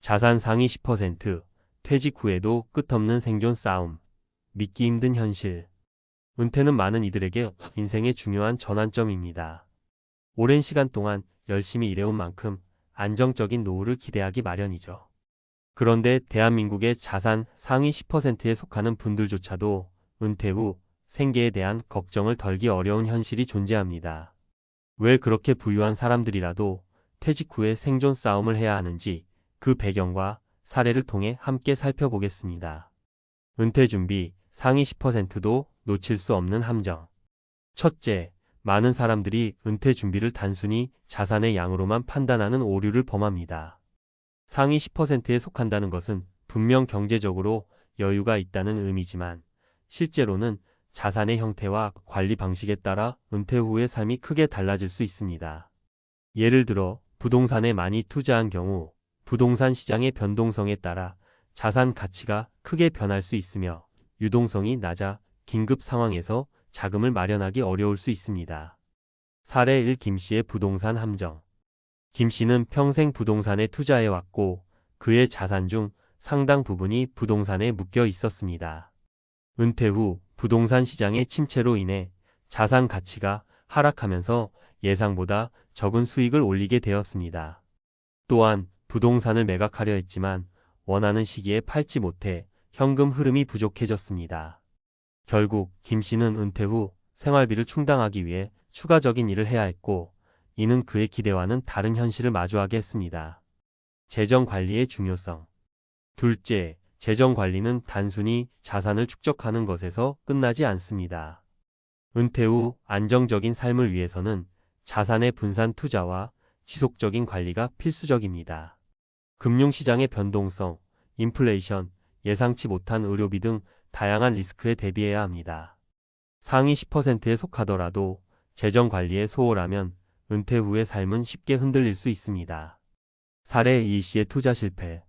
자산 상위 10%, 퇴직 후에도 끝없는 생존 싸움, 믿기 힘든 현실. 은퇴는 많은 이들에게 인생의 중요한 전환점입니다. 오랜 시간 동안 열심히 일해온 만큼 안정적인 노후를 기대하기 마련이죠. 그런데 대한민국의 자산 상위 10%에 속하는 분들조차도 은퇴 후 생계에 대한 걱정을 덜기 어려운 현실이 존재합니다. 왜 그렇게 부유한 사람들이라도 퇴직 후에 생존 싸움을 해야 하는지 그 배경과 사례를 통해 함께 살펴보겠습니다. 은퇴 준비 상위 10%도 놓칠 수 없는 함정. 첫째, 많은 사람들이 은퇴 준비를 단순히 자산의 양으로만 판단하는 오류를 범합니다. 상위 10%에 속한다는 것은 분명 경제적으로 여유가 있다는 의미지만 실제로는 자산의 형태와 관리 방식에 따라 은퇴 후의 삶이 크게 달라질 수 있습니다. 예를 들어 부동산에 많이 투자한 경우 부동산 시장의 변동성에 따라 자산 가치가 크게 변할 수 있으며 유동성이 낮아 긴급 상황에서 자금을 마련하기 어려울 수 있습니다. 사례 1. 김씨의 부동산 함정. 김씨는 평생 부동산에 투자해왔고 그의 자산 중 상당 부분이 부동산에 묶여 있었습니다. 은퇴 후 부동산 시장의 침체로 인해 자산 가치가 하락하면서 예상보다 적은 수익을 올리게 되었습니다. 또한 부동산을 매각하려 했지만 원하는 시기에 팔지 못해 현금 흐름이 부족해졌습니다. 결국 김씨는 은퇴 후 생활비를 충당하기 위해 추가적인 일을 해야 했고 이는 그의 기대와는 다른 현실을 마주하게 했습니다. 재정 관리의 중요성. 둘째, 재정 관리는 단순히 자산을 축적하는 것에서 끝나지 않습니다. 은퇴 후 안정적인 삶을 위해서는 자산의 분산 투자와 지속적인 관리가 필수적입니다. 금융시장의 변동성, 인플레이션, 예상치 못한 의료비 등 다양한 리스크에 대비해야 합니다. 상위 10%에 속하더라도 재정 관리에 소홀하면 은퇴 후의 삶은 쉽게 흔들릴 수 있습니다. 사례 이 씨의 투자 실패.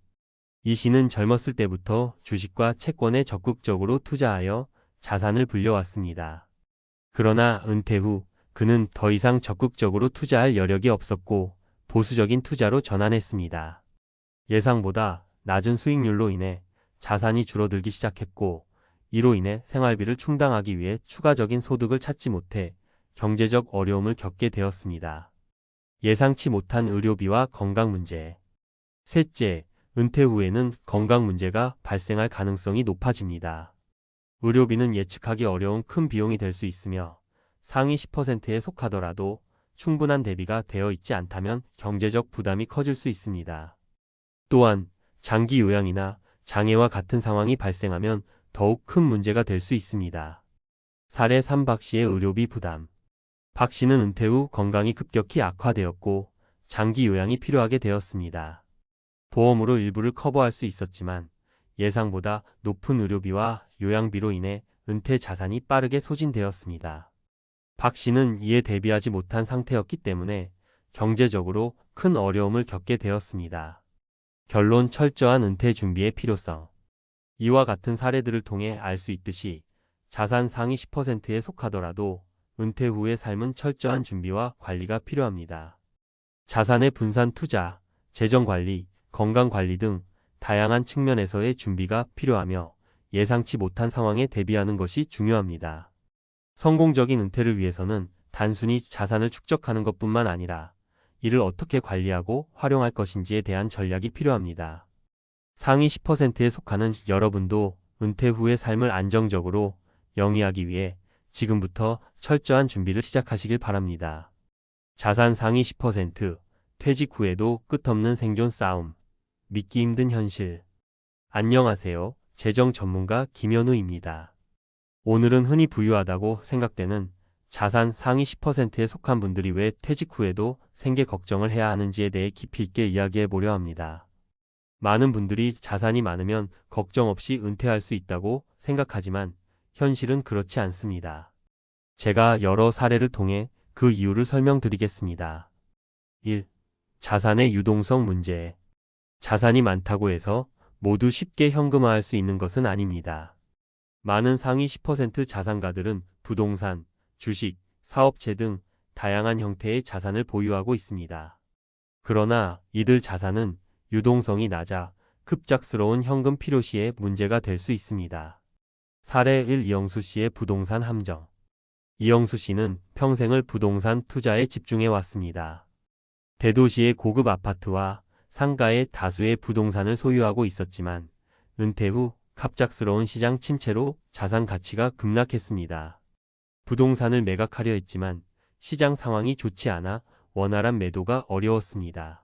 이 씨는 젊었을 때부터 주식과 채권에 적극적으로 투자하여 자산을 불려왔습니다. 그러나 은퇴 후 그는 더 이상 적극적으로 투자할 여력이 없었고 보수적인 투자로 전환했습니다. 예상보다 낮은 수익률로 인해 자산이 줄어들기 시작했고 이로 인해 생활비를 충당하기 위해 추가적인 소득을 찾지 못해 경제적 어려움을 겪게 되었습니다. 예상치 못한 의료비와 건강 문제. 셋째, 은퇴 후에는 건강 문제가 발생할 가능성이 높아집니다. 의료비는 예측하기 어려운 큰 비용이 될 수 있으며 상위 10%에 속하더라도 충분한 대비가 되어 있지 않다면 경제적 부담이 커질 수 있습니다. 또한 장기 요양이나 장애와 같은 상황이 발생하면 더욱 큰 문제가 될 수 있습니다. 사례 3. 박 씨의 의료비 부담. 박 씨는 은퇴 후 건강이 급격히 악화되었고 장기 요양이 필요하게 되었습니다. 보험으로 일부를 커버할 수 있었지만 예상보다 높은 의료비와 요양비로 인해 은퇴 자산이 빠르게 소진되었습니다. 박 씨는 이에 대비하지 못한 상태였기 때문에 경제적으로 큰 어려움을 겪게 되었습니다. 결론. 철저한 은퇴 준비의 필요성. 이와 같은 사례들을 통해 알 수 있듯이 자산 상위 10%에 속하더라도 은퇴 후의 삶은 철저한 준비와 관리가 필요합니다. 자산의 분산 투자, 재정 관리, 건강 관리 등 다양한 측면에서의 준비가 필요하며 예상치 못한 상황에 대비하는 것이 중요합니다. 성공적인 은퇴를 위해서는 단순히 자산을 축적하는 것뿐만 아니라 이를 어떻게 관리하고 활용할 것인지에 대한 전략이 필요합니다. 상위 10%에 속하는 여러분도 은퇴 후의 삶을 안정적으로 영위하기 위해 지금부터 철저한 준비를 시작하시길 바랍니다. 자산 상위 10%, 퇴직 후에도 끝없는 생존 싸움, 믿기 힘든 현실. 안녕하세요. 재정 전문가 김현우입니다. 오늘은 흔히 부유하다고 생각되는 자산 상위 10%에 속한 분들이 왜 퇴직 후에도 생계 걱정을 해야 하는지에 대해 깊이 있게 이야기해 보려 합니다. 많은 분들이 자산이 많으면 걱정 없이 은퇴할 수 있다고 생각하지만 현실은 그렇지 않습니다. 제가 여러 사례를 통해 그 이유를 설명드리겠습니다. 1. 자산의 유동성 문제. 자산이 많다고 해서 모두 쉽게 현금화할 수 있는 것은 아닙니다. 많은 상위 10% 자산가들은 부동산, 주식, 사업체 등 다양한 형태의 자산을 보유하고 있습니다. 그러나 이들 자산은 유동성이 낮아 급작스러운 현금 필요 시에 문제가 될 수 있습니다. 사례 1. 이영수 씨의 부동산 함정. 이영수 씨는 평생을 부동산 투자에 집중해 왔습니다. 대도시의 고급 아파트와 상가의 다수의 부동산을 소유하고 있었지만 은퇴 후 갑작스러운 시장 침체로 자산 가치가 급락했습니다. 부동산을 매각하려 했지만 시장 상황이 좋지 않아 원활한 매도가 어려웠습니다.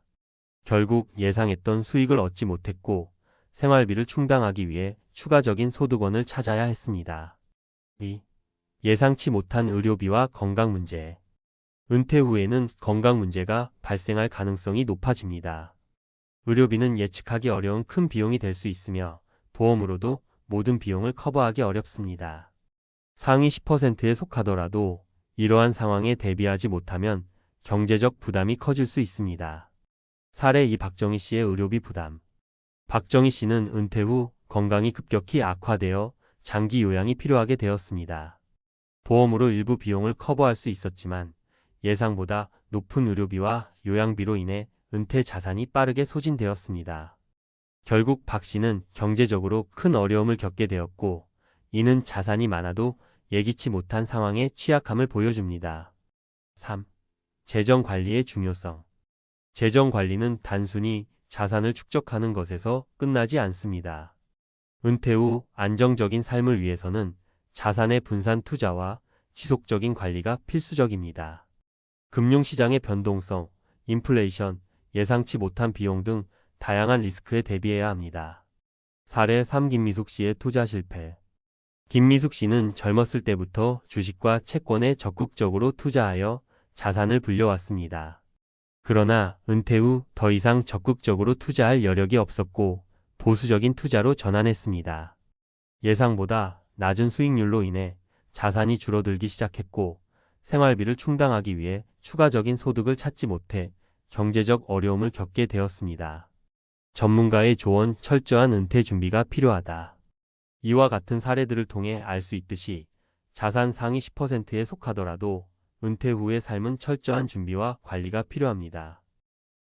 결국 예상했던 수익을 얻지 못했고 생활비를 충당하기 위해 추가적인 소득원을 찾아야 했습니다. 2. 예상치 못한 의료비와 건강 문제. 은퇴 후에는 건강 문제가 발생할 가능성이 높아집니다. 의료비는 예측하기 어려운 큰 비용이 될 수 있으며 보험으로도 모든 비용을 커버하기 어렵습니다. 상위 10%에 속하더라도 이러한 상황에 대비하지 못하면 경제적 부담이 커질 수 있습니다. 사례 2. 박정희 씨의 의료비 부담. 박정희 씨는 은퇴 후 건강이 급격히 악화되어 장기 요양이 필요하게 되었습니다. 보험으로 일부 비용을 커버할 수 있었지만 예상보다 높은 의료비와 요양비로 인해 은퇴 자산이 빠르게 소진되었습니다. 결국 박 씨는 경제적으로 큰 어려움을 겪게 되었고 이는 자산이 많아도 예기치 못한 상황에 취약함을 보여줍니다. 3. 재정 관리의 중요성. 재정 관리는 단순히 자산을 축적하는 것에서 끝나지 않습니다. 은퇴 후 안정적인 삶을 위해서는 자산의 분산 투자와 지속적인 관리가 필수적입니다. 금융시장의 변동성, 인플레이션, 예상치 못한 비용 등 다양한 리스크에 대비해야 합니다. 사례 3. 김미숙 씨의 투자 실패. 김미숙 씨는 젊었을 때부터 주식과 채권에 적극적으로 투자하여 자산을 불려왔습니다. 그러나 은퇴 후 더 이상 적극적으로 투자할 여력이 없었고 보수적인 투자로 전환했습니다. 예상보다 낮은 수익률로 인해 자산이 줄어들기 시작했고 생활비를 충당하기 위해 추가적인 소득을 찾지 못해 경제적 어려움을 겪게 되었습니다. 전문가의 조언, 철저한 은퇴 준비가 필요하다. 이와 같은 사례들을 통해 알 수 있듯이 자산 상위 10%에 속하더라도 은퇴 후의 삶은 철저한 준비와 관리가 필요합니다.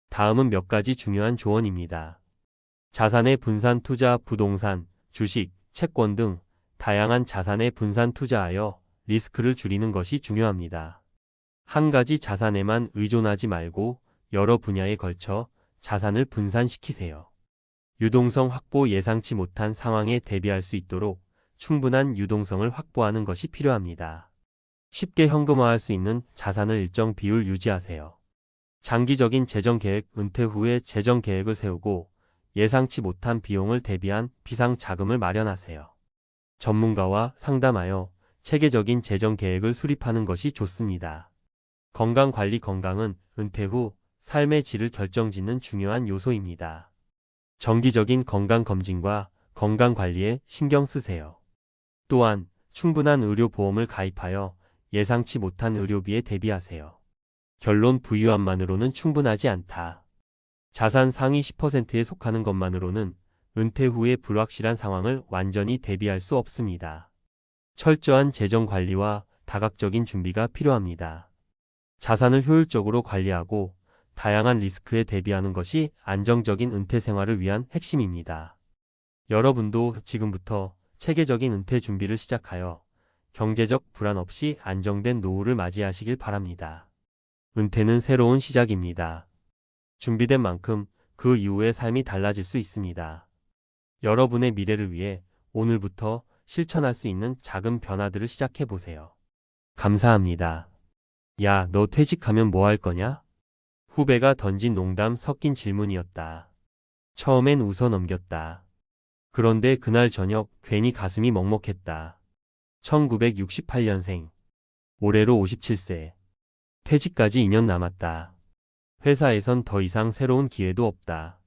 다음은 몇 가지 중요한 조언입니다. 자산의 분산 투자, 부동산, 주식, 채권 등 다양한 자산에 분산 투자하여 리스크를 줄이는 것이 중요합니다. 한 가지 자산에만 의존하지 말고 여러 분야에 걸쳐 자산을 분산시키세요. 유동성 확보. 예상치 못한 상황에 대비할 수 있도록 충분한 유동성을 확보하는 것이 필요합니다. 쉽게 현금화할 수 있는 자산을 일정 비율 유지하세요. 장기적인 재정 계획. 은퇴 후에 재정 계획을 세우고 예상치 못한 비용을 대비한 비상 자금을 마련하세요. 전문가와 상담하여 체계적인 재정 계획을 수립하는 것이 좋습니다. 건강 관리. 건강은 은퇴 후 삶의 질을 결정짓는 중요한 요소입니다. 정기적인 건강 검진과 건강 관리에 신경 쓰세요. 또한 충분한 의료 보험을 가입하여 예상치 못한 의료비에 대비하세요. 결론. 부유함만으로는 충분하지 않다. 자산 상위 10%에 속하는 것만으로는 은퇴 후의 불확실한 상황을 완전히 대비할 수 없습니다. 철저한 재정 관리와 다각적인 준비가 필요합니다. 자산을 효율적으로 관리하고 다양한 리스크에 대비하는 것이 안정적인 은퇴 생활을 위한 핵심입니다. 여러분도 지금부터 체계적인 은퇴 준비를 시작하여 경제적 불안 없이 안정된 노후를 맞이하시길 바랍니다. 은퇴는 새로운 시작입니다. 준비된 만큼 그 이후의 삶이 달라질 수 있습니다. 여러분의 미래를 위해 오늘부터 실천할 수 있는 작은 변화들을 시작해 보세요. 감사합니다. 야, 너 퇴직하면 뭐 할 거냐? 후배가 던진 농담 섞인 질문이었다. 처음엔 웃어 넘겼다. 그런데 그날 저녁 괜히 가슴이 먹먹했다. 1968년생. 올해로 57세. 퇴직까지 2년 남았다. 회사에선 더 이상 새로운 기회도 없다.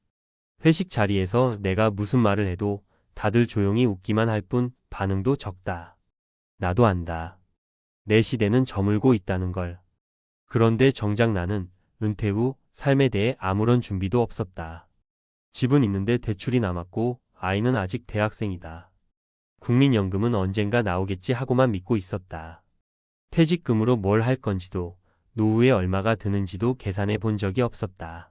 회식 자리에서 내가 무슨 말을 해도 다들 조용히 웃기만 할 뿐 반응도 적다. 나도 안다. 내 시대는 저물고 있다는 걸. 그런데 정작 나는 은퇴 후 삶에 대해 아무런 준비도 없었다. 집은 있는데 대출이 남았고 아이는 아직 대학생이다. 국민연금은 언젠가 나오겠지 하고만 믿고 있었다. 퇴직금으로 뭘 할 건지도 노후에 얼마가 드는지도 계산해 본 적이 없었다.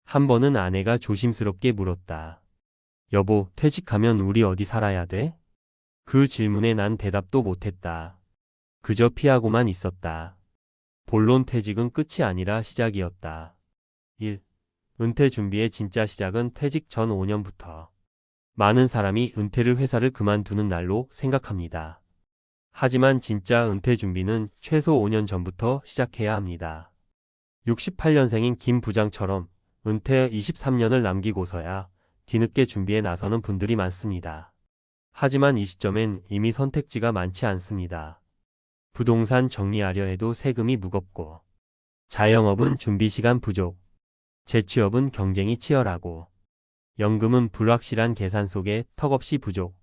한 번은 아내가 조심스럽게 물었다. 여보, 퇴직하면 우리 어디 살아야 돼? 그 질문에 난 대답도 못했다. 그저 피하고만 있었다. 본론 퇴직은 끝이 아니라 시작이었다. 1. 은퇴 준비의 진짜 시작은 퇴직 전 5년부터. 많은 사람이 은퇴를 회사를 그만두는 날로 생각합니다. 하지만 진짜 은퇴 준비는 최소 5년 전부터 시작해야 합니다. 68년생인 김 부장처럼 은퇴 23년을 남기고서야 뒤늦게 준비에 나서는 분들이 많습니다. 하지만 이 시점엔 이미 선택지가 많지 않습니다. 부동산 정리하려 해도 세금이 무겁고, 자영업은 준비시간 부족, 재취업은 경쟁이 치열하고, 연금은 불확실한 계산 속에 턱없이 부족.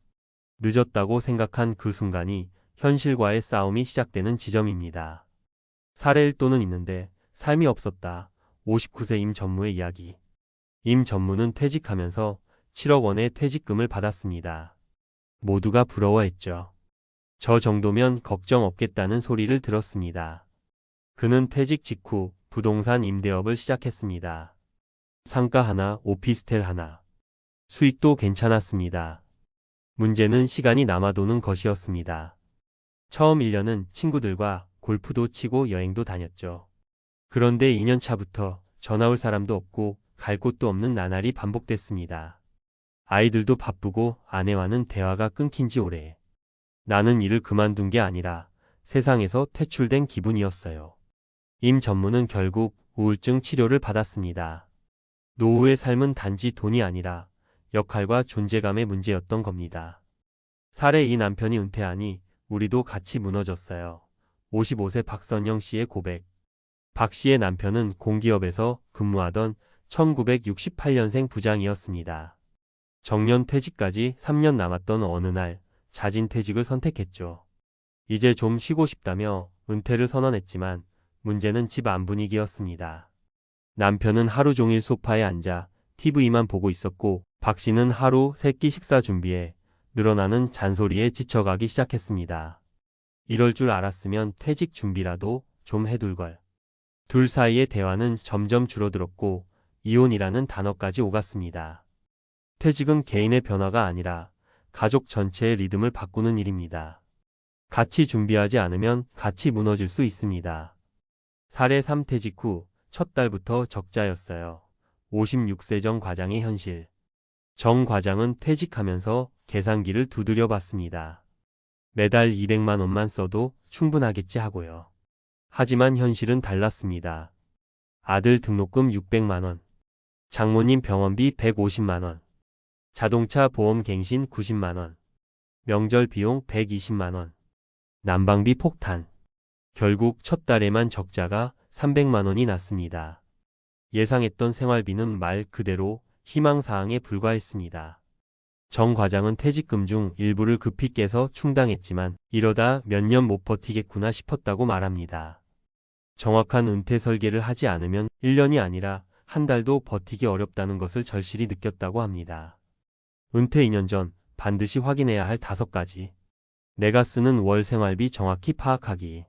늦었다고 생각한 그 순간이 현실과의 싸움이 시작되는 지점입니다. 사례 1도는 있는데 삶이 없었다. 59세 임 전무의 이야기. 임 전무는 퇴직하면서 7억 원의 퇴직금을 받았습니다. 모두가 부러워했죠. 저 정도면 걱정 없겠다는 소리를 들었습니다. 그는 퇴직 직후 부동산 임대업을 시작했습니다. 상가 하나, 오피스텔 하나. 수익도 괜찮았습니다. 문제는 시간이 남아도는 것이었습니다. 처음 1년은 친구들과 골프도 치고 여행도 다녔죠. 그런데 2년 차부터 전화 올 사람도 없고 갈 곳도 없는 나날이 반복됐습니다. 아이들도 바쁘고 아내와는 대화가 끊긴 지 오래. 나는 일을 그만둔 게 아니라 세상에서 퇴출된 기분이었어요. 임 전무는 결국 우울증 치료를 받았습니다. 노후의 삶은 단지 돈이 아니라 역할과 존재감의 문제였던 겁니다. 사례 2 남편이 은퇴하니 우리도 같이 무너졌어요. 55세 박선영 씨의 고백. 박 씨의 남편은 공기업에서 근무하던 1968년생 부장이었습니다. 정년 퇴직까지 3년 남았던 어느 날 자진 퇴직을 선택했죠. 이제 좀 쉬고 싶다며 은퇴를 선언했지만 문제는 집 안 분위기였습니다. 남편은 하루 종일 소파에 앉아 TV만 보고 있었고 박 씨는 하루 세끼 식사 준비에 늘어나는 잔소리에 지쳐가기 시작했습니다. 이럴 줄 알았으면 퇴직 준비라도 좀 해둘 걸. 둘 사이의 대화는 점점 줄어들었고 이혼이라는 단어까지 오갔습니다. 퇴직은 개인의 변화가 아니라 가족 전체의 리듬을 바꾸는 일입니다. 같이 준비하지 않으면 같이 무너질 수 있습니다. 사례 3 퇴직 후 첫 달부터 적자였어요. 56세 정 과장의 현실. 정 과장은 퇴직하면서 계산기를 두드려 봤습니다. 매달 200만 원만 써도 충분하겠지 하고요. 하지만 현실은 달랐습니다. 아들 등록금 600만 원, 장모님 병원비 150만 원, 자동차 보험 갱신 90만 원, 명절 비용 120만 원, 난방비 폭탄. 결국 첫 달에만 적자가 300만 원이 났습니다. 예상했던 생활비는 말 그대로 희망사항에 불과했습니다. 정 과장은 퇴직금 중 일부를 급히 깨서 충당했지만 이러다 몇 년 못 버티겠구나 싶었다고 말합니다. 정확한 은퇴 설계를 하지 않으면 1년이 아니라 한 달도 버티기 어렵다는 것을 절실히 느꼈다고 합니다. 은퇴 2년 전 반드시 확인해야 할 5가지. 내가 쓰는 월 생활비 정확히 파악하기.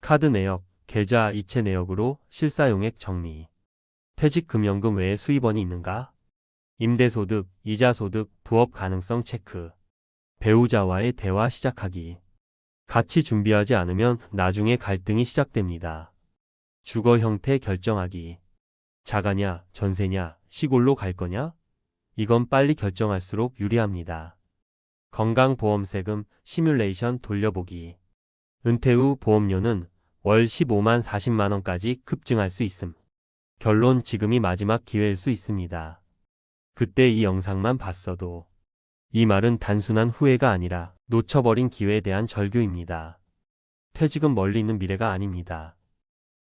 카드 내역, 계좌 이체 내역으로 실사용액 정리. 퇴직금연금 외에 수입원이 있는가? 임대소득, 이자소득, 부업 가능성 체크. 배우자와의 대화 시작하기. 같이 준비하지 않으면 나중에 갈등이 시작됩니다. 주거 형태 결정하기. 자가냐, 전세냐, 시골로 갈 거냐? 이건 빨리 결정할수록 유리합니다. 건강보험세금 시뮬레이션 돌려보기. 은퇴 후 보험료는 월 15만 40만 원까지 급증할 수 있음. 결론 지금이 마지막 기회일 수 있습니다. 그때 이 영상만 봤어도. 이 말은 단순한 후회가 아니라 놓쳐버린 기회에 대한 절규입니다. 퇴직은 멀리 있는 미래가 아닙니다.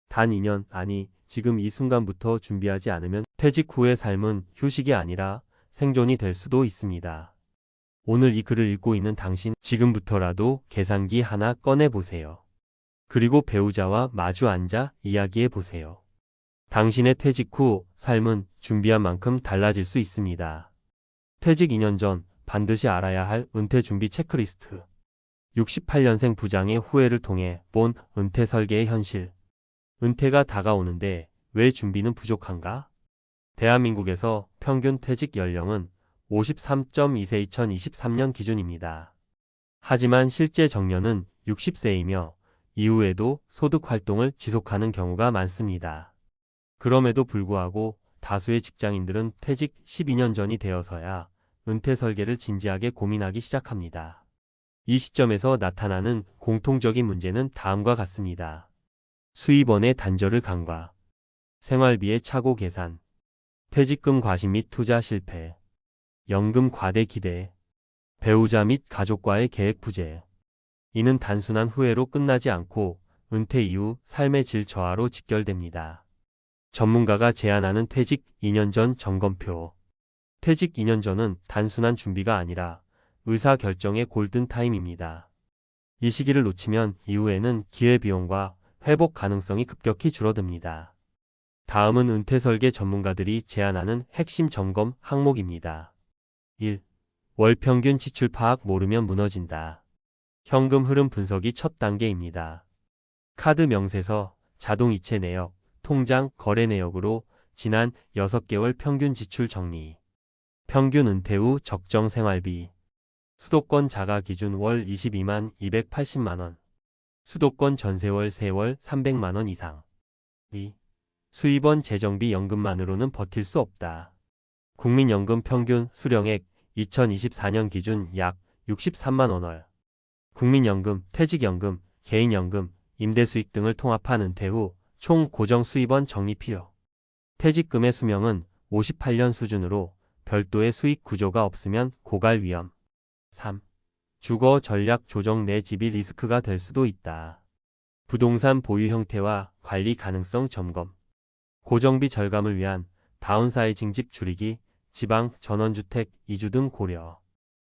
단 2년, 아니 지금 이 순간부터 준비하지 않으면 퇴직 후의 삶은 휴식이 아니라 생존이 될 수도 있습니다. 오늘 이 글을 읽고 있는 당신, 지금부터라도 계산기 하나 꺼내보세요. 그리고 배우자와 마주 앉아 이야기해 보세요. 당신의 퇴직 후 삶은 준비한 만큼 달라질 수 있습니다. 퇴직 2년 전 반드시 알아야 할 은퇴 준비 체크리스트. 68년생 부장의 후회를 통해 본 은퇴 설계의 현실. 은퇴가 다가오는데 왜 준비는 부족한가? 대한민국에서 평균 퇴직 연령은 53.2세 2023년 기준입니다. 하지만 실제 정년은 60세이며 이후에도 소득 활동을 지속하는 경우가 많습니다. 그럼에도 불구하고 다수의 직장인들은 퇴직 12년 전이 되어서야 은퇴 설계를 진지하게 고민하기 시작합니다. 이 시점에서 나타나는 공통적인 문제는 다음과 같습니다. 수입원의 단절을 간과, 생활비의 착오 계산, 퇴직금 과시 및 투자 실패, 연금 과대 기대, 배우자 및 가족과의 계획 부재. 이는 단순한 후회로 끝나지 않고 은퇴 이후 삶의 질 저하로 직결됩니다. 전문가가 제안하는 퇴직 2년 전 점검표. 퇴직 2년 전은 단순한 준비가 아니라 의사결정의 골든타임입니다. 이 시기를 놓치면 이후에는 기회비용과 회복 가능성이 급격히 줄어듭니다. 다음은 은퇴 설계 전문가들이 제안하는 핵심 점검 항목입니다. 1. 월 평균 지출 파악 모르면 무너진다. 현금 흐름 분석이 첫 단계입니다. 카드 명세서, 자동이체 내역, 통장 거래 내역으로 지난 6개월 평균 지출 정리. 평균 은퇴 후 적정 생활비. 수도권 자가 기준 월 22만 280만 원. 수도권 전세월 세월 300만 원 이상. 2. 수입원 재정비 연금만으로는 버틸 수 없다. 국민연금 평균 수령액 2024년 기준 약 63만 원월. 국민연금, 퇴직연금, 개인연금, 임대수익 등을 통합한 은퇴 후 총 고정 수입원 정리 필요. 퇴직금의 수명은 58년 수준으로 별도의 수익 구조가 없으면 고갈 위험. 3. 주거 전략 조정 내 집이 리스크가 될 수도 있다. 부동산 보유 형태와 관리 가능성 점검. 고정비 절감을 위한 다운사이징 집 줄이기, 지방 전원주택 이주 등 고려.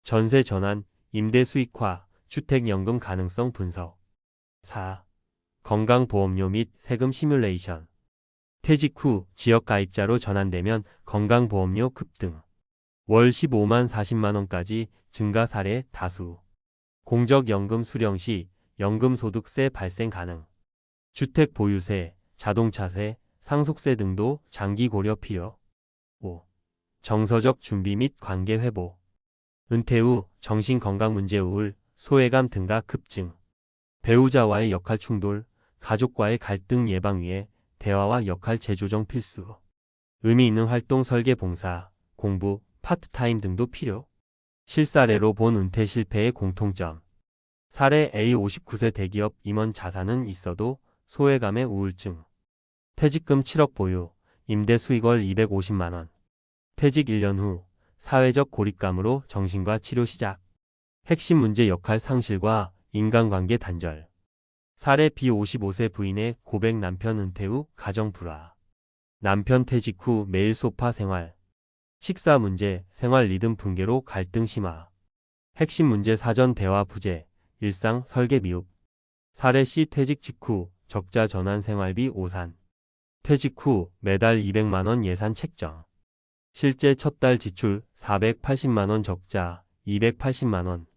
전세 전환, 임대 수익화, 주택연금 가능성 분석. 4. 건강보험료 및 세금 시뮬레이션. 퇴직 후 지역가입자로 전환되면 건강보험료 급등. 월 15만 40만 원까지 증가 사례 다수. 공적연금 수령 시 연금소득세 발생 가능. 주택 보유세, 자동차세, 상속세 등도 장기 고려 필요. 5. 정서적 준비 및 관계 회복. 은퇴 후 정신건강문제 우울, 소외감 등가 급증. 배우자와의 역할 충돌, 가족과의 갈등 예방 위해 대화와 역할 재조정 필수. 의미 있는 활동 설계 봉사, 공부, 파트타임 등도 필요. 실사례로 본 은퇴 실패의 공통점. 사례 A 59세 대기업 임원 자산은 있어도 소외감의 우울증. 퇴직금 7억 보유, 임대 수익월 250만 원. 퇴직 1년 후 사회적 고립감으로 정신과 치료 시작. 핵심 문제 역할 상실과 인간관계 단절. 사례 B 55세 부인의 고백 남편 은퇴 후 가정 불화. 남편 퇴직 후 매일 소파 생활. 식사 문제, 생활 리듬 붕괴로 갈등 심화. 핵심 문제 사전 대화 부재, 일상 설계 미흡. 사례 C 퇴직 직후 적자 전환 생활비 오산. 퇴직 후 매달 200만 원 예산 책정. 실제 첫 달 지출 480만 원 적자 280만 원.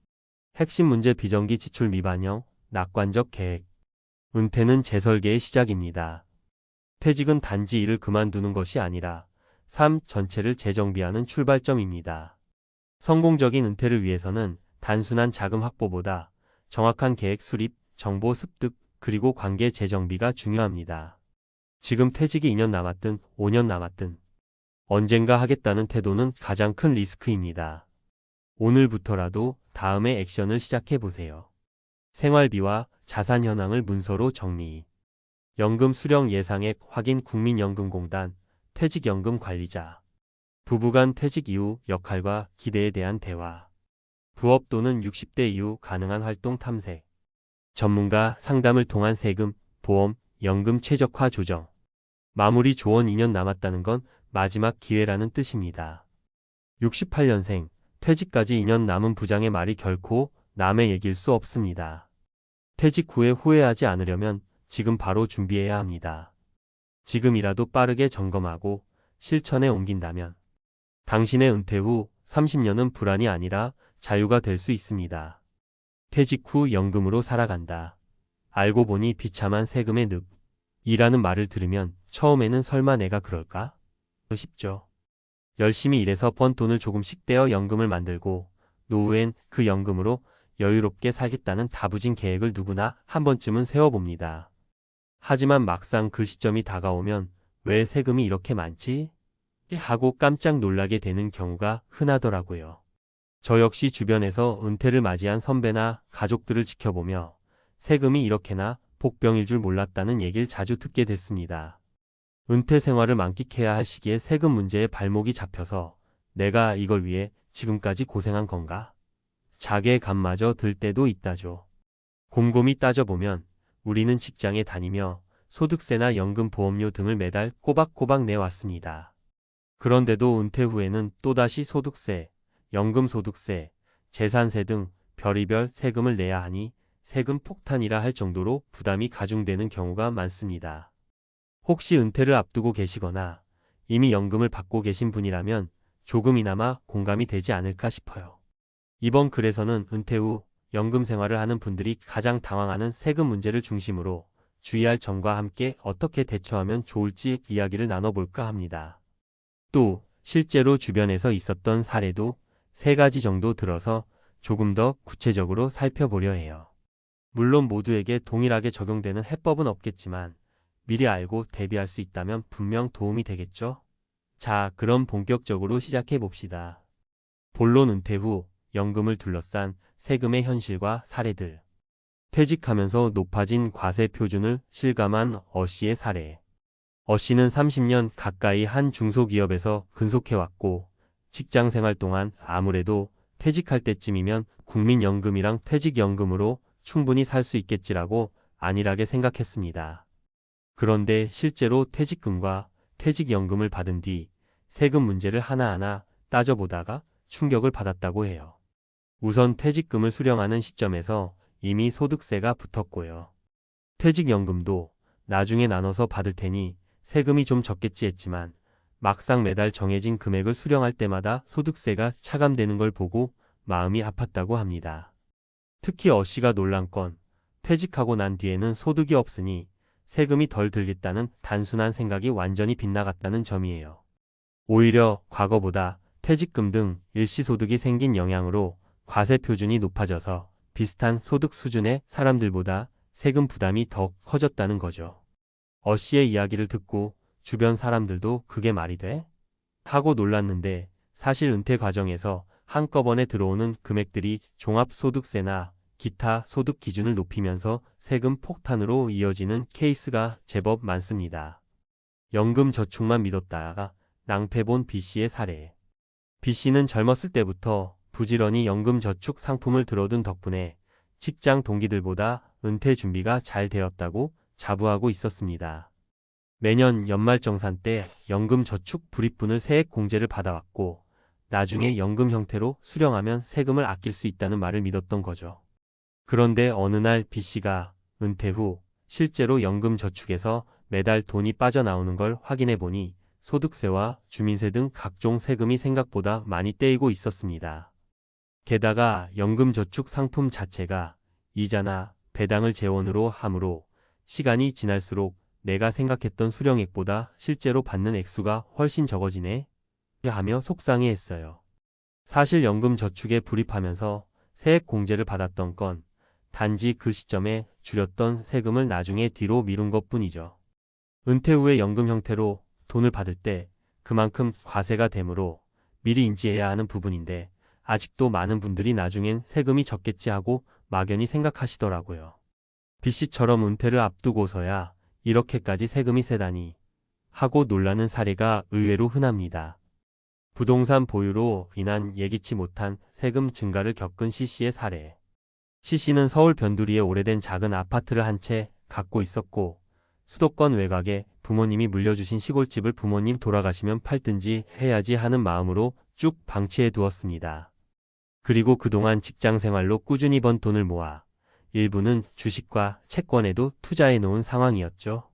핵심 문제 비정기 지출 미반영, 낙관적 계획. 은퇴는 재설계의 시작입니다. 퇴직은 단지 일을 그만두는 것이 아니라 삶 전체를 재정비하는 출발점입니다. 성공적인 은퇴를 위해서는 단순한 자금 확보보다 정확한 계획 수립, 정보 습득, 그리고 관계 재정비가 중요합니다. 지금 퇴직이 2년 남았든 5년 남았든 언젠가 하겠다는 태도는 가장 큰 리스크입니다. 오늘부터라도 다음의 액션을 시작해보세요. 생활비와 자산 현황을 문서로 정리. 연금 수령 예상액 확인 국민연금공단, 퇴직연금 관리자. 부부간 퇴직 이후 역할과 기대에 대한 대화. 부업 또는 60대 이후 가능한 활동 탐색. 전문가 상담을 통한 세금, 보험, 연금 최적화 조정. 마무리 조언 2년 남았다는 건 마지막 기회라는 뜻입니다. 68년생, 퇴직까지 2년 남은 부장의 말이 결코 남의 얘기일 수 없습니다. 퇴직 후에 후회하지 않으려면 지금 바로 준비해야 합니다. 지금이라도 빠르게 점검하고 실천에 옮긴다면 당신의 은퇴 후 30년은 불안이 아니라 자유가 될 수 있습니다. 퇴직 후 연금으로 살아간다. 알고 보니 비참한 세금의 늪. 이라는 말을 들으면 처음에는 설마 내가 그럴까? 쉽죠. 열심히 일해서 번 돈을 조금씩 떼어 연금을 만들고 노후엔 그 연금으로 여유롭게 살겠다는 다부진 계획을 누구나 한 번쯤은 세워봅니다. 하지만 막상 그 시점이 다가오면 왜 세금이 이렇게 많지? 하고 깜짝 놀라게 되는 경우가 흔하더라고요. 저 역시 주변에서 은퇴를 맞이한 선배나 가족들을 지켜보며 세금이 이렇게나 복병일 줄 몰랐다는 얘기를 자주 듣게 됐습니다. 은퇴 생활을 만끽해야 할 시기에 세금 문제에 발목이 잡혀서 내가 이걸 위해 지금까지 고생한 건가? 자괴감마저 들 때도 있다죠. 곰곰이 따져보면 우리는 직장에 다니며 소득세나 연금보험료 등을 매달 꼬박꼬박 내왔습니다. 그런데도 은퇴 후에는 또다시 소득세, 연금소득세, 재산세 등 별의별 세금을 내야 하니 세금 폭탄이라 할 정도로 부담이 가중되는 경우가 많습니다. 혹시 은퇴를 앞두고 계시거나 이미 연금을 받고 계신 분이라면 조금이나마 공감이 되지 않을까 싶어요. 이번 글에서는 은퇴 후 연금 생활을 하는 분들이 가장 당황하는 세금 문제를 중심으로 주의할 점과 함께 어떻게 대처하면 좋을지 이야기를 나눠볼까 합니다. 또 실제로 주변에서 있었던 사례도 3가지 정도 들어서 조금 더 구체적으로 살펴보려 해요. 물론 모두에게 동일하게 적용되는 해법은 없겠지만 미리 알고 대비할 수 있다면 분명 도움이 되겠죠? 자, 그럼 본격적으로 시작해 봅시다. 본론 은퇴 후 연금을 둘러싼 세금의 현실과 사례들. 퇴직하면서 높아진 과세 표준을 실감한 어씨의 사례. 어씨는 30년 가까이 한 중소기업에서 근속해왔고 직장 생활 동안 아무래도 퇴직할 때쯤이면 국민연금이랑 퇴직연금으로 충분히 살 수 있겠지라고 안일하게 생각했습니다. 그런데 실제로 퇴직금과 퇴직연금을 받은 뒤 세금 문제를 하나하나 따져보다가 충격을 받았다고 해요. 우선 퇴직금을 수령하는 시점에서 이미 소득세가 붙었고요. 퇴직연금도 나중에 나눠서 받을 테니 세금이 좀 적겠지 했지만 막상 매달 정해진 금액을 수령할 때마다 소득세가 차감되는 걸 보고 마음이 아팠다고 합니다. 특히 어씨가 놀란 건 퇴직하고 난 뒤에는 소득이 없으니 세금이 덜 들겠다는 단순한 생각이 완전히 빗나갔다는 점이에요. 오히려 과거보다 퇴직금 등 일시소득이 생긴 영향으로 과세 표준이 높아져서 비슷한 소득 수준의 사람들보다 세금 부담이 더 커졌다는 거죠. 어씨의 이야기를 듣고 주변 사람들도 그게 말이 돼? 하고 놀랐는데 사실 은퇴 과정에서 한꺼번에 들어오는 금액들이 종합소득세나 기타 소득 기준을 높이면서 세금 폭탄으로 이어지는 케이스가 제법 많습니다. 연금 저축만 믿었다가 낭패본 B씨의 사례. B씨는 젊었을 때부터 부지런히 연금 저축 상품을 들어둔 덕분에 직장 동기들보다 은퇴 준비가 잘 되었다고 자부하고 있었습니다. 매년 연말정산 때 연금 저축 불입분을 세액 공제를 받아왔고 나중에 연금 형태로 수령하면 세금을 아낄 수 있다는 말을 믿었던 거죠. 그런데 어느 날 B씨가 은퇴 후 실제로 연금 저축에서 매달 돈이 빠져나오는 걸 확인해 보니 소득세와 주민세 등 각종 세금이 생각보다 많이 떼이고 있었습니다. 게다가 연금 저축 상품 자체가 이자나 배당을 재원으로 하므로 시간이 지날수록 내가 생각했던 수령액보다 실제로 받는 액수가 훨씬 적어지네 하며 속상해했어요. 사실 연금 저축에 불입하면서 세액 공제를 받았던 건 단지 그 시점에 줄였던 세금을 나중에 뒤로 미룬 것뿐이죠. 은퇴 후에 연금 형태로 돈을 받을 때 그만큼 과세가 되므로 미리 인지해야 하는 부분인데 아직도 많은 분들이 나중엔 세금이 적겠지 하고 막연히 생각하시더라고요. B씨처럼 은퇴를 앞두고서야 이렇게까지 세금이 세다니 하고 놀라는 사례가 의외로 흔합니다. 부동산 보유로 인한 예기치 못한 세금 증가를 겪은 C씨의 사례. C씨는 서울 변두리에 오래된 작은 아파트를 한 채 갖고 있었고 수도권 외곽에 부모님이 물려주신 시골집을 부모님 돌아가시면 팔든지 해야지 하는 마음으로 쭉 방치해 두었습니다. 그리고 그동안 직장 생활로 꾸준히 번 돈을 모아 일부는 주식과 채권에도 투자해 놓은 상황이었죠.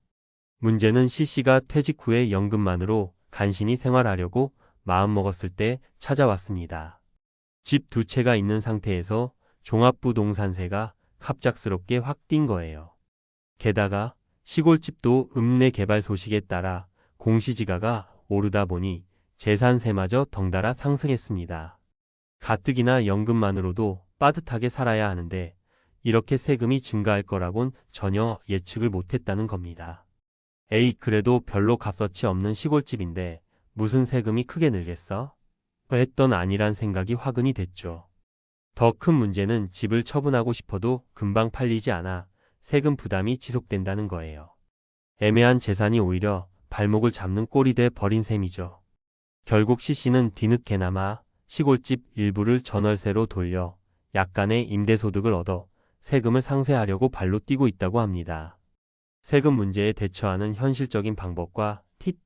문제는 C씨가 퇴직 후에 연금만으로 간신히 생활하려고 마음먹었을 때 찾아왔습니다. 집 2채가 있는 상태에서 종합부동산세가 갑작스럽게 확 뛴 거예요. 게다가 시골집도 읍내 개발 소식에 따라 공시지가가 오르다 보니 재산세마저 덩달아 상승했습니다. 가뜩이나 연금만으로도 빠듯하게 살아야 하는데 이렇게 세금이 증가할 거라곤 전혀 예측을 못했다는 겁니다. 에이, 그래도 별로 값어치 없는 시골집인데 무슨 세금이 크게 늘겠어? 했던 아니란 생각이 화근이 됐죠. 더 큰 문제는 집을 처분하고 싶어도 금방 팔리지 않아 세금 부담이 지속된다는 거예요. 애매한 재산이 오히려 발목을 잡는 꼴이 돼 버린 셈이죠. 결국 시씨는 뒤늦게나마 시골집 일부를 전월세로 돌려 약간의 임대소득을 얻어 세금을 상쇄하려고 발로 뛰고 있다고 합니다. 세금 문제에 대처하는 현실적인 방법과 팁.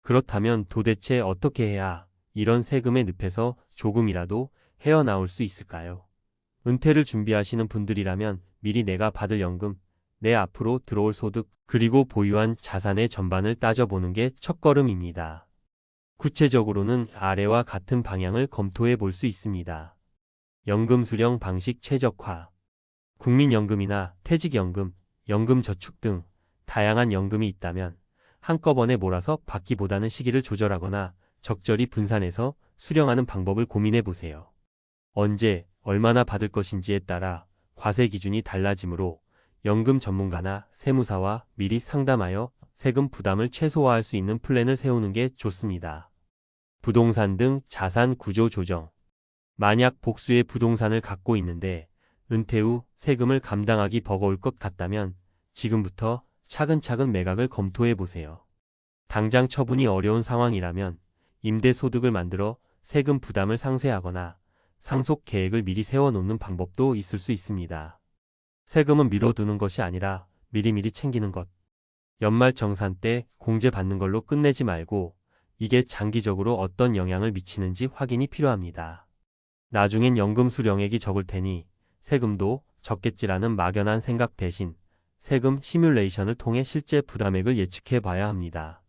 그렇다면 도대체 어떻게 해야 이런 세금의 늪에서 조금이라도 헤어나올 수 있을까요? 은퇴를 준비하시는 분들이라면 미리 내가 받을 연금, 내 앞으로 들어올 소득, 그리고 보유한 자산의 전반을 따져보는 게 첫걸음입니다. 구체적으로는 아래와 같은 방향을 검토해 볼 수 있습니다. 연금 수령 방식 최적화. 국민연금이나 퇴직연금, 연금저축 등 다양한 연금이 있다면 한꺼번에 몰아서 받기보다는 시기를 조절하거나 적절히 분산해서 수령하는 방법을 고민해 보세요. 언제, 얼마나 받을 것인지에 따라 과세 기준이 달라지므로 연금 전문가나 세무사와 미리 상담하여 세금 부담을 최소화할 수 있는 플랜을 세우는 게 좋습니다. 부동산 등 자산 구조 조정. 만약 복수의 부동산을 갖고 있는데 은퇴 후 세금을 감당하기 버거울 것 같다면 지금부터 차근차근 매각을 검토해 보세요. 당장 처분이 어려운 상황이라면 임대소득을 만들어 세금 부담을 상쇄하거나 상속 계획을 미리 세워놓는 방법도 있을 수 있습니다. 세금은 미뤄두는 것이 아니라 미리미리 챙기는 것. 연말정산 때 공제 받는 걸로 끝내지 말고 이게 장기적으로 어떤 영향을 미치는지 확인이 필요합니다. 나중엔 연금 수령액이 적을 테니 세금도 적겠지라는 막연한 생각 대신 세금 시뮬레이션을 통해 실제 부담액을 예측해 봐야 합니다.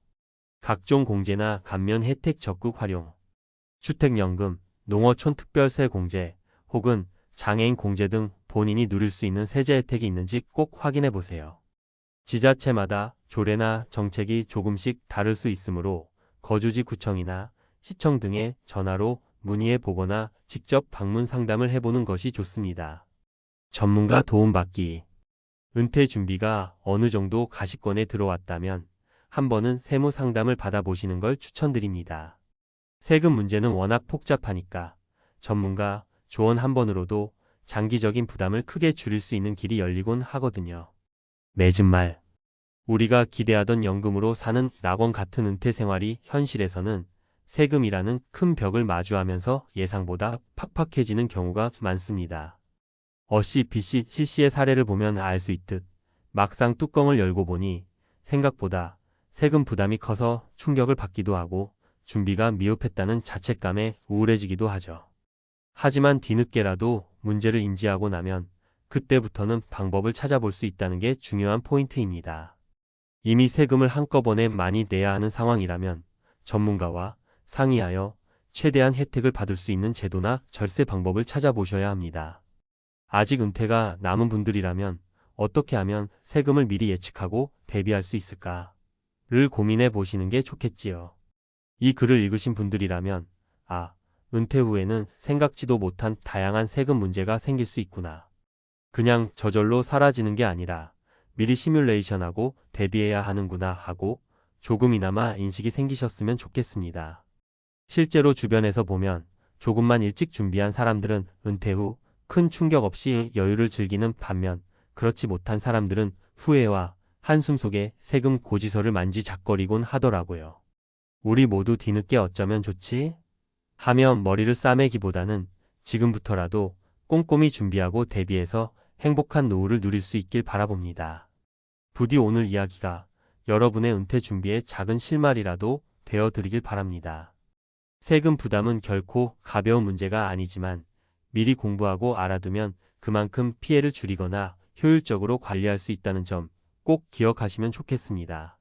각종 공제나 감면 혜택 적극 활용. 주택연금, 농어촌 특별세 공제, 혹은 장애인 공제 등 본인이 누릴 수 있는 세제 혜택이 있는지 꼭 확인해 보세요. 지자체마다 조례나 정책이 조금씩 다를 수 있으므로 거주지 구청이나 시청 등에 전화로 문의해 보거나 직접 방문 상담을 해보는 것이 좋습니다. 전문가 도움받기. 은퇴 준비가 어느 정도 가시권에 들어왔다면 한 번은 세무 상담을 받아보시는 걸 추천드립니다. 세금 문제는 워낙 복잡하니까 전문가 조언 한 번으로도 장기적인 부담을 크게 줄일 수 있는 길이 열리곤 하거든요. 맺은 말. 우리가 기대하던 연금으로 사는 낙원 같은 은퇴 생활이 현실에서는 세금이라는 큰 벽을 마주하면서 예상보다 팍팍해지는 경우가 많습니다. 어씨 B씨 C씨의 사례를 보면 알 수 있듯 막상 뚜껑을 열고 보니 생각보다 세금 부담이 커서 충격을 받기도 하고 준비가 미흡했다는 자책감에 우울해지기도 하죠. 하지만 뒤늦게라도 문제를 인지하고 나면 그때부터는 방법을 찾아볼 수 있다는 게 중요한 포인트입니다. 이미 세금을 한꺼번에 많이 내야 하는 상황이라면 전문가와 상의하여 최대한 혜택을 받을 수 있는 제도나 절세 방법을 찾아보셔야 합니다. 아직 은퇴가 남은 분들이라면 어떻게 하면 세금을 미리 예측하고 대비할 수 있을까를 고민해 보시는 게 좋겠지요. 이 글을 읽으신 분들이라면 은퇴 후에는 생각지도 못한 다양한 세금 문제가 생길 수 있구나. 그냥 저절로 사라지는 게 아니라 미리 시뮬레이션하고 대비해야 하는구나 하고 조금이나마 인식이 생기셨으면 좋겠습니다. 실제로 주변에서 보면 조금만 일찍 준비한 사람들은 은퇴 후 큰 충격 없이 여유를 즐기는 반면 그렇지 못한 사람들은 후회와 한숨 속에 세금 고지서를 만지작거리곤 하더라고요. 우리 모두 뒤늦게 어쩌면 좋지? 하며 머리를 싸매기보다는 지금부터라도 꼼꼼히 준비하고 대비해서 행복한 노후를 누릴 수 있길 바라봅니다. 부디 오늘 이야기가 여러분의 은퇴 준비에 작은 실마리라도 되어드리길 바랍니다. 세금 부담은 결코 가벼운 문제가 아니지만 미리 공부하고 알아두면 그만큼 피해를 줄이거나 효율적으로 관리할 수 있다는 점 꼭 기억하시면 좋겠습니다.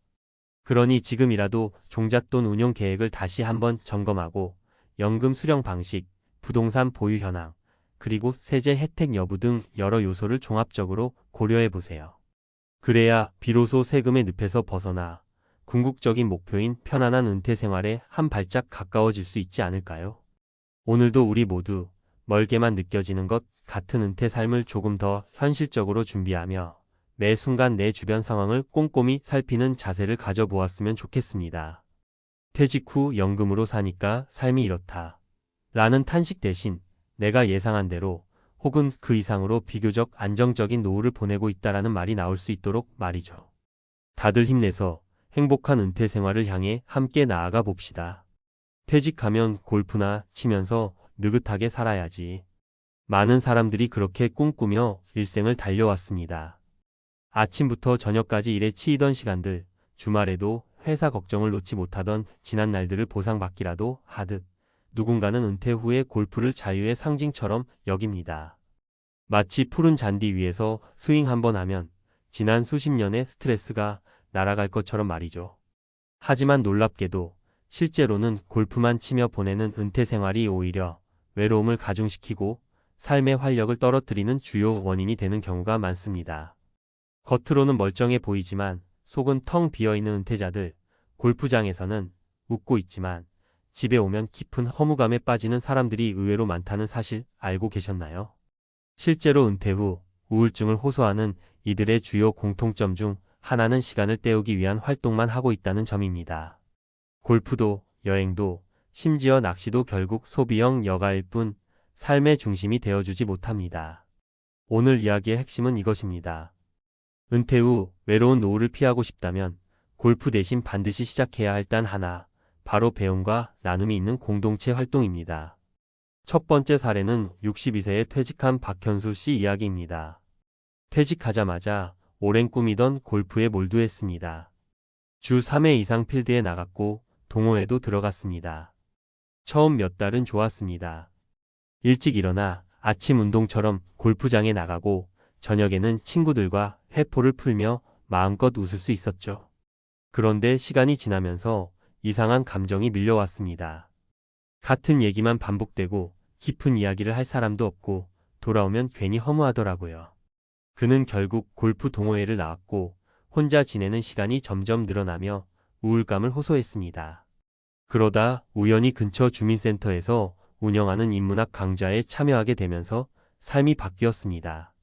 그러니 지금이라도 종잣돈 운용 계획을 다시 한번 점검하고 연금 수령 방식, 부동산 보유 현황, 그리고 세제 혜택 여부 등 여러 요소를 종합적으로 고려해 보세요. 그래야 비로소 세금의 늪에서 벗어나 궁극적인 목표인 편안한 은퇴 생활에 한 발짝 가까워질 수 있지 않을까요? 오늘도 우리 모두 멀게만 느껴지는 것 같은 은퇴 삶을 조금 더 현실적으로 준비하며 매 순간 내 주변 상황을 꼼꼼히 살피는 자세를 가져보았으면 좋겠습니다. 퇴직 후 연금으로 사니까 삶이 이렇다. 라는 탄식 대신 내가 예상한 대로 혹은 그 이상으로 비교적 안정적인 노후를 보내고 있다라는 말이 나올 수 있도록 말이죠. 다들 힘내서 행복한 은퇴 생활을 향해 함께 나아가 봅시다. 퇴직하면 골프나 치면서 느긋하게 살아야지. 많은 사람들이 그렇게 꿈꾸며 일생을 달려왔습니다. 아침부터 저녁까지 일에 치이던 시간들, 주말에도 회사 걱정을 놓지 못하던 지난 날들을 보상받기라도 하듯 누군가는 은퇴 후에 골프를 자유의 상징처럼 여깁니다. 마치 푸른 잔디 위에서 스윙 한번 하면 지난 수십 년의 스트레스가 날아갈 것처럼 말이죠. 하지만 놀랍게도 실제로는 골프만 치며 보내는 은퇴 생활이 오히려 외로움을 가중시키고 삶의 활력을 떨어뜨리는 주요 원인이 되는 경우가 많습니다. 겉으로는 멀쩡해 보이지만 속은 텅 비어있는 은퇴자들, 골프장에서는 웃고 있지만 집에 오면 깊은 허무감에 빠지는 사람들이 의외로 많다는 사실 알고 계셨나요? 실제로 은퇴 후 우울증을 호소하는 이들의 주요 공통점 중 하나는 시간을 때우기 위한 활동만 하고 있다는 점입니다. 골프도 여행도 심지어 낚시도 결국 소비형 여가일 뿐 삶의 중심이 되어주지 못합니다. 오늘 이야기의 핵심은 이것입니다. 은퇴 후 외로운 노후를 피하고 싶다면 골프 대신 반드시 시작해야 할 단 하나, 바로 배움과 나눔이 있는 공동체 활동입니다. 첫 번째 사례는 62세에 퇴직한 박현수 씨 이야기입니다. 퇴직하자마자 오랜 꿈이던 골프에 몰두했습니다. 주 3회 이상 필드에 나갔고 동호회도 들어갔습니다. 처음 몇 달은 좋았습니다. 일찍 일어나 아침 운동처럼 골프장에 나가고 저녁에는 친구들과 회포를 풀며 마음껏 웃을 수 있었죠. 그런데 시간이 지나면서 이상한 감정이 밀려왔습니다. 같은 얘기만 반복되고 깊은 이야기를 할 사람도 없고 돌아오면 괜히 허무하더라고요. 그는 결국 골프 동호회를 나왔고 혼자 지내는 시간이 점점 늘어나며 우울감을 호소했습니다. 그러다 우연히 근처 주민센터에서 운영하는 인문학 강좌에 참여하게 되면서 삶이 바뀌었습니다.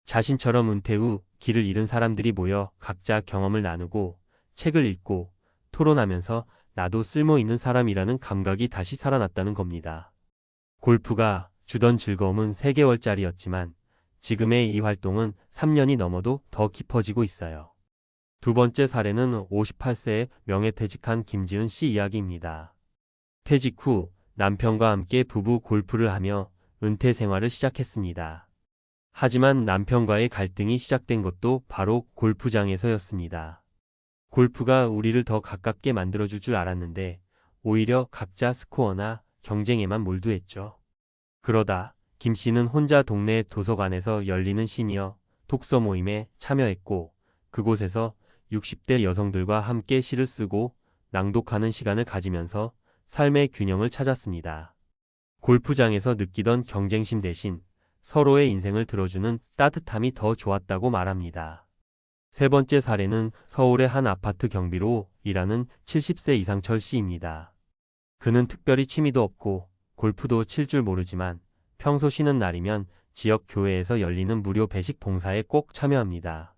자신처럼 은퇴 후 길을 잃은 사람들이 모여 각자 경험을 나누고 책을 읽고 토론하면서 나도 쓸모 있는 사람이라는 감각이 다시 살아났다는 겁니다. 골프가 주던 즐거움은 3개월짜리였지만 지금의 이 활동은 3년이 넘어도 더 깊어지고 있어요. 두 번째 사례는 58세에 명예퇴직한 김지은 씨 이야기입니다. 퇴직 후 남편과 함께 부부 골프를 하며 은퇴 생활을 시작했습니다. 하지만 남편과의 갈등이 시작된 것도 바로 골프장에서였습니다. 골프가 우리를 더 가깝게 만들어줄 줄 알았는데 오히려 각자 스코어나 경쟁에만 몰두했죠. 그러다 김 씨는 혼자 동네 도서관에서 열리는 시니어 독서 모임에 참여했고 그곳에서 60대 여성들과 함께 시를 쓰고 낭독하는 시간을 가지면서 삶의 균형을 찾았습니다. 골프장에서 느끼던 경쟁심 대신 서로의 인생을 들어주는 따뜻함이 더 좋았다고 말합니다. 세 번째 사례는 서울의 한 아파트 경비로 일하는 70세 이상철 씨입니다. 그는 특별히 취미도 없고 골프도 칠 줄 모르지만 평소 쉬는 날이면 지역 교회에서 열리는 무료 배식 봉사에 꼭 참여합니다.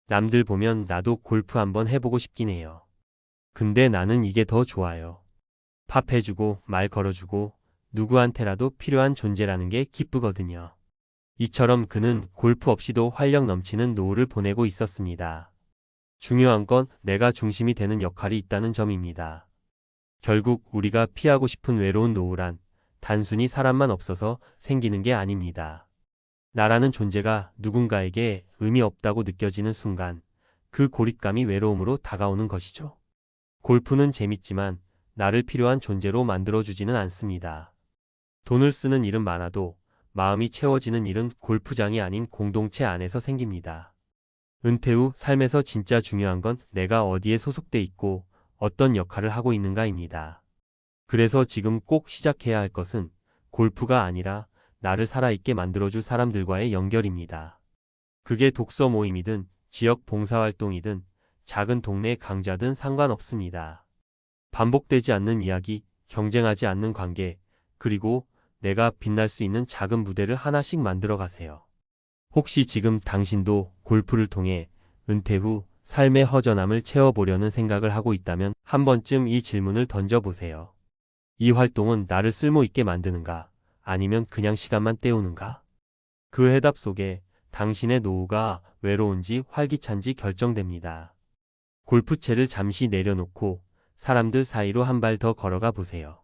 남들 보면 나도 골프 한번 해보고 싶긴 해요. 근데 나는 이게 더 좋아요. 밥 해주고 말 걸어주고 누구한테라도 필요한 존재라는 게 기쁘거든요. 이처럼 그는 골프 없이도 활력 넘치는 노후를 보내고 있었습니다. 중요한 건 내가 중심이 되는 역할이 있다는 점입니다. 결국 우리가 피하고 싶은 외로운 노후란 단순히 사람만 없어서 생기는 게 아닙니다. 나라는 존재가 누군가에게 의미 없다고 느껴지는 순간 그 고립감이 외로움으로 다가오는 것이죠. 골프는 재밌지만 나를 필요한 존재로 만들어주지는 않습니다. 돈을 쓰는 일은 많아도 마음이 채워지는 일은 골프장이 아닌 공동체 안에서 생깁니다. 은퇴 후 삶에서 진짜 중요한 건 내가 어디에 소속돼 있고 어떤 역할을 하고 있는가입니다. 그래서 지금 꼭 시작해야 할 것은 골프가 아니라 나를 살아있게 만들어줄 사람들과의 연결입니다. 그게 독서 모임이든 지역 봉사활동이든 작은 동네 강자든 상관없습니다. 반복되지 않는 이야기, 경쟁하지 않는 관계, 그리고 내가 빛날 수 있는 작은 무대를 하나씩 만들어 가세요. 혹시 지금 당신도 골프를 통해 은퇴 후 삶의 허전함을 채워보려는 생각을 하고 있다면 한 번쯤 이 질문을 던져보세요. 이 활동은 나를 쓸모있게 만드는가? 아니면 그냥 시간만 때우는가? 그 해답 속에 당신의 노후가 외로운지 활기찬지 결정됩니다. 골프채를 잠시 내려놓고 사람들 사이로 한 발 더 걸어가 보세요.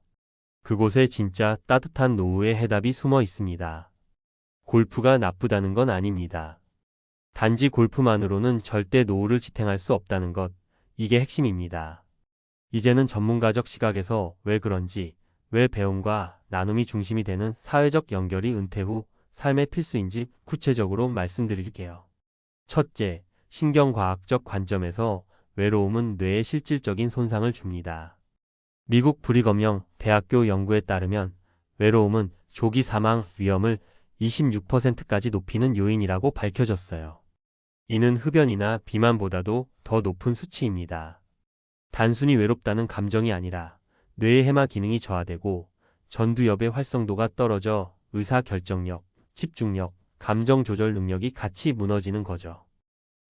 그곳에 진짜 따뜻한 노후의 해답이 숨어 있습니다. 골프가 나쁘다는 건 아닙니다. 단지 골프만으로는 절대 노후를 지탱할 수 없다는 것, 이게 핵심입니다. 이제는 전문가적 시각에서 왜 그런지, 왜 배움과 나눔이 중심이 되는 사회적 연결이 은퇴 후 삶의 필수인지 구체적으로 말씀드릴게요. 첫째, 신경과학적 관점에서 외로움은 뇌에 실질적인 손상을 줍니다. 미국 브리검영 대학교 연구에 따르면 외로움은 조기 사망 위험을 26%까지 높이는 요인이라고 밝혀졌어요. 이는 흡연이나 비만보다도 더 높은 수치입니다. 단순히 외롭다는 감정이 아니라 뇌의 해마 기능이 저하되고 전두엽의 활성도가 떨어져 의사결정력, 집중력, 감정 조절 능력이 같이 무너지는 거죠.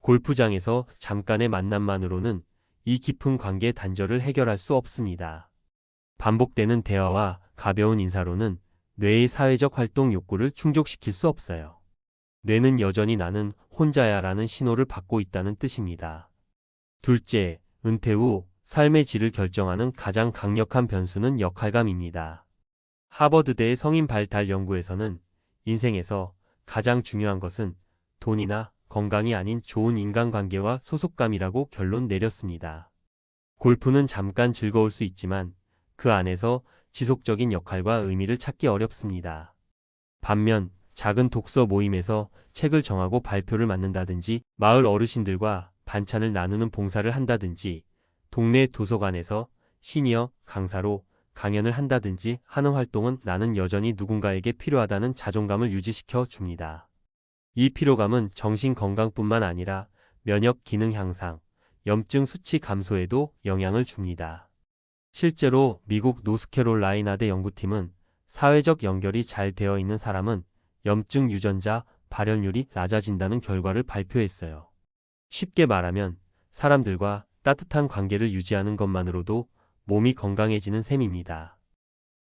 골프장에서 잠깐의 만남만으로는 이 깊은 관계 단절을 해결할 수 없습니다. 반복되는 대화와 가벼운 인사로는 뇌의 사회적 활동 욕구를 충족시킬 수 없어요. 뇌는 여전히 나는 혼자야 라는 신호를 받고 있다는 뜻입니다. 둘째, 은퇴 후 삶의 질을 결정하는 가장 강력한 변수는 역할감입니다. 하버드대의 성인 발달 연구에서는 인생에서 가장 중요한 것은 돈이나 건강이 아닌 좋은 인간관계와 소속감이라고 결론 내렸습니다. 골프는 잠깐 즐거울 수 있지만 그 안에서 지속적인 역할과 의미를 찾기 어렵습니다. 반면 작은 독서 모임에서 책을 정하고 발표를 맡는다든지 마을 어르신들과 반찬을 나누는 봉사를 한다든지 동네 도서관에서 시니어 강사로 강연을 한다든지 하는 활동은 나는 여전히 누군가에게 필요하다는 자존감을 유지시켜 줍니다. 이 피로감은 정신 건강뿐만 아니라 면역 기능 향상, 염증 수치 감소에도 영향을 줍니다. 실제로 미국 노스캐롤라이나대 연구팀은 사회적 연결이 잘 되어 있는 사람은 염증 유전자 발현율이 낮아진다는 결과를 발표했어요. 쉽게 말하면 사람들과 따뜻한 관계를 유지하는 것만으로도 몸이 건강해지는 셈입니다.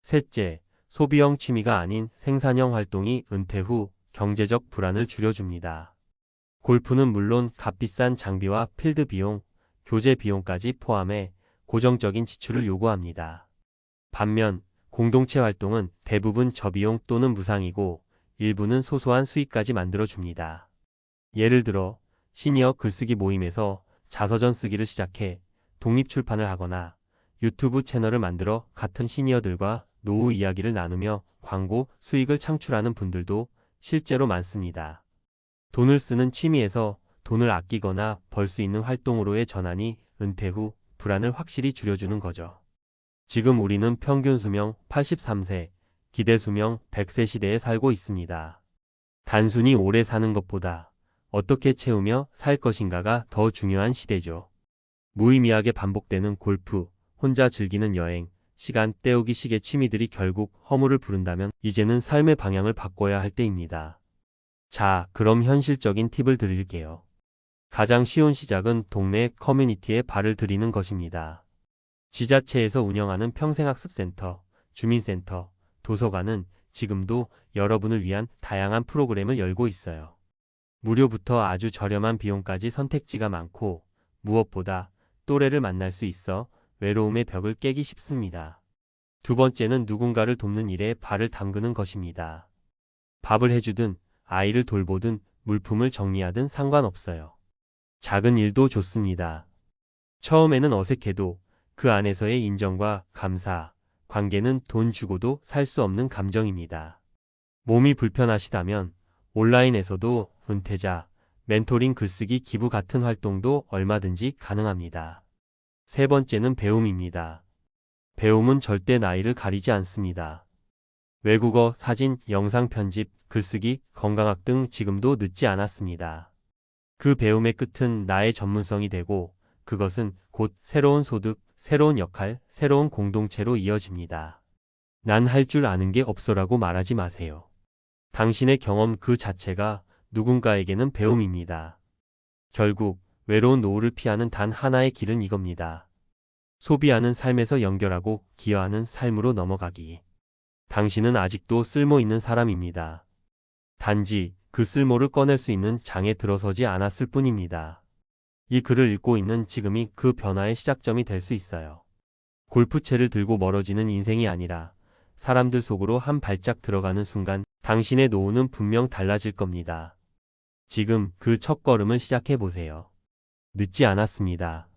셋째, 소비형 취미가 아닌 생산형 활동이 은퇴 후 경제적 불안을 줄여줍니다. 골프는 물론 값비싼 장비와 필드 비용, 교재 비용까지 포함해 고정적인 지출을 요구합니다. 반면 공동체 활동은 대부분 저비용 또는 무상이고 일부는 소소한 수익까지 만들어줍니다. 예를 들어 시니어 글쓰기 모임에서 자서전 쓰기를 시작해 독립출판을 하거나 유튜브 채널을 만들어 같은 시니어들과 노후 이야기를 나누며 광고 수익을 창출하는 분들도 실제로 많습니다. 돈을 쓰는 취미에서 돈을 아끼거나 벌 수 있는 활동으로의 전환이 은퇴 후 불안을 확실히 줄여주는 거죠. 지금 우리는 평균 수명 83세, 기대 수명 100세 시대에 살고 있습니다. 단순히 오래 사는 것보다 어떻게 채우며 살 것인가가 더 중요한 시대죠. 무의미하게 반복되는 골프, 혼자 즐기는 여행, 시간 때우기식의 취미들이 결국 허물을 부른다면 이제는 삶의 방향을 바꿔야 할 때입니다. 자, 그럼 현실적인 팁을 드릴게요. 가장 쉬운 시작은 동네 커뮤니티에 발을 들이는 것입니다. 지자체에서 운영하는 평생학습센터, 주민센터, 도서관은 지금도 여러분을 위한 다양한 프로그램을 열고 있어요. 무료부터 아주 저렴한 비용까지 선택지가 많고 무엇보다 또래를 만날 수 있어 외로움의 벽을 깨기 쉽습니다. 두 번째는 누군가를 돕는 일에 발을 담그는 것입니다. 밥을 해주든 아이를 돌보든 물품을 정리하든 상관없어요. 작은 일도 좋습니다. 처음에는 어색해도 그 안에서의 인정과 감사, 관계는 돈 주고도 살 수 없는 감정입니다. 몸이 불편하시다면 온라인에서도 은퇴자, 멘토링 글쓰기 기부 같은 활동도 얼마든지 가능합니다. 세 번째는 배움입니다. 배움은 절대 나이를 가리지 않습니다. 외국어, 사진, 영상 편집, 글쓰기, 건강학 등 지금도 늦지 않았습니다. 그 배움의 끝은 나의 전문성이 되고 그것은 곧 새로운 소득, 새로운 역할, 새로운 공동체로 이어집니다. 난 할 줄 아는 게 없어라고 말하지 마세요. 당신의 경험 그 자체가 누군가에게는 배움입니다. 결국 외로운 노후를 피하는 단 하나의 길은 이겁니다. 소비하는 삶에서 연결하고 기여하는 삶으로 넘어가기. 당신은 아직도 쓸모 있는 사람입니다. 단지 그 쓸모를 꺼낼 수 있는 장에 들어서지 않았을 뿐입니다. 이 글을 읽고 있는 지금이 그 변화의 시작점이 될 수 있어요. 골프채를 들고 멀어지는 인생이 아니라 사람들 속으로 한 발짝 들어가는 순간 당신의 노후는 분명 달라질 겁니다. 지금 그 첫 걸음을 시작해 보세요. 늦지 않았습니다.